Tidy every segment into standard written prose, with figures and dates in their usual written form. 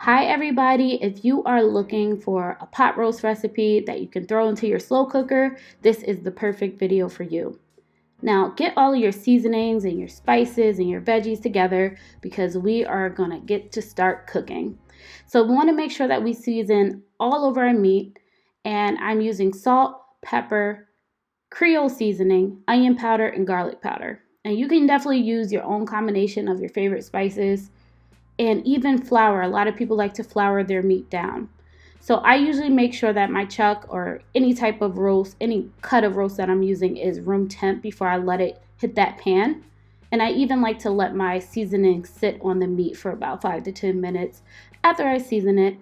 Hi everybody, if you are looking for a pot roast recipe that you can throw into your slow cooker, this is the perfect video for you. Now get all of your seasonings and your spices and your veggies together because we are going to get to start cooking. So we want to make sure that we season all over our meat, and I'm using salt, pepper, creole seasoning, onion powder, and garlic powder. And you can definitely use your own combination of your favorite spices. And even flour. A lot of people like to flour their meat down. So I usually make sure that my chuck or any type of roast, any cut of roast that I'm using is room temp before I let it hit that pan. And I even like to let my seasoning sit on the meat for about 5 to 10 minutes after I season it.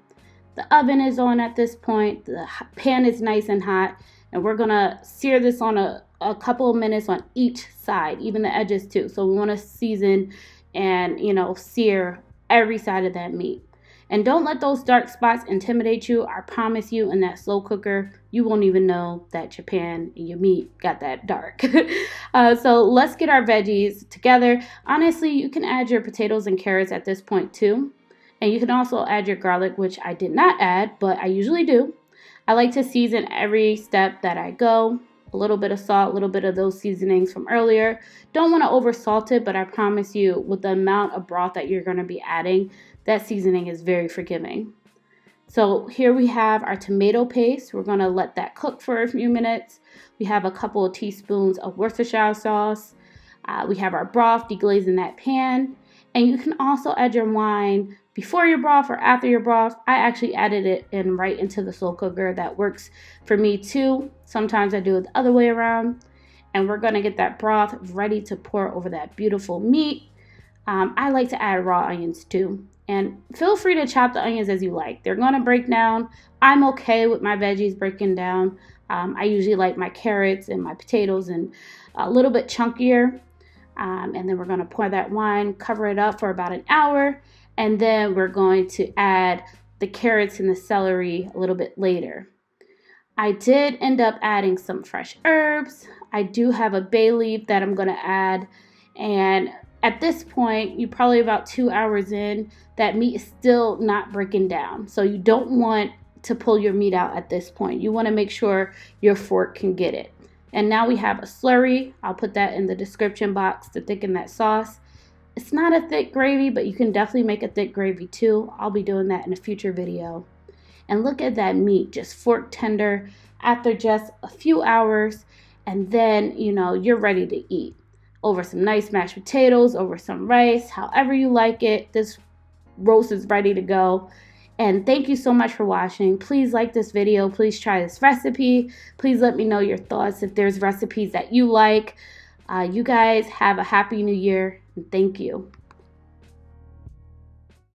The oven is on at this point. The pan is nice and hot. And we're going to sear this on a couple of minutes on each side, even the edges too. So we want to season and, sear every side of that meat. And don't let those dark spots intimidate you. I promise you, in that slow cooker, you won't even know that your pan and your meat got that dark. So let's get our veggies together. Honestly, you can add your potatoes and carrots at this point too. And you can also add your garlic, which I did not add, but I usually do. I like to season every step that I go. A little bit of salt, a little bit of those seasonings from earlier. Don't want to over salt it, but I promise you, with the amount of broth that you're going to be adding, that seasoning is very forgiving. So here we have our tomato paste. We're going to let that cook for a few minutes. We have a couple of teaspoons of Worcestershire sauce. We have our broth deglaze in that pan. And you can also add your wine before your broth or after your broth. I actually added it in right into the slow cooker. That works for me too. Sometimes I do it the other way around. And we're going to get that broth ready to pour over that beautiful meat. I like to add raw onions too. And feel free to chop the onions as you like. They're going to break down. I'm okay with my veggies breaking down. I usually like my carrots and my potatoes and a little bit chunkier. And then we're going to pour that wine, cover it up for about an hour. And then we're going to add the carrots and the celery a little bit later. I did end up adding some fresh herbs. I do have a bay leaf that I'm going to add. And at this point, you're probably about 2 hours in, that meat is still not breaking down. So you don't want to pull your meat out at this point. You want to make sure your fork can get it. And now we have a slurry. I'll put that in the description box to thicken that sauce. It's not a thick gravy, but you can definitely make a thick gravy too. I'll be doing that in a future video. And look at that meat, just fork tender after just a few hours. And then, you're ready to eat. Over some nice mashed potatoes, over some rice, however you like it. This roast is ready to go. And thank you so much for watching. Please like this video. Please try this recipe. Please let me know your thoughts if there's recipes that you like. You guys have a happy new year, and thank you.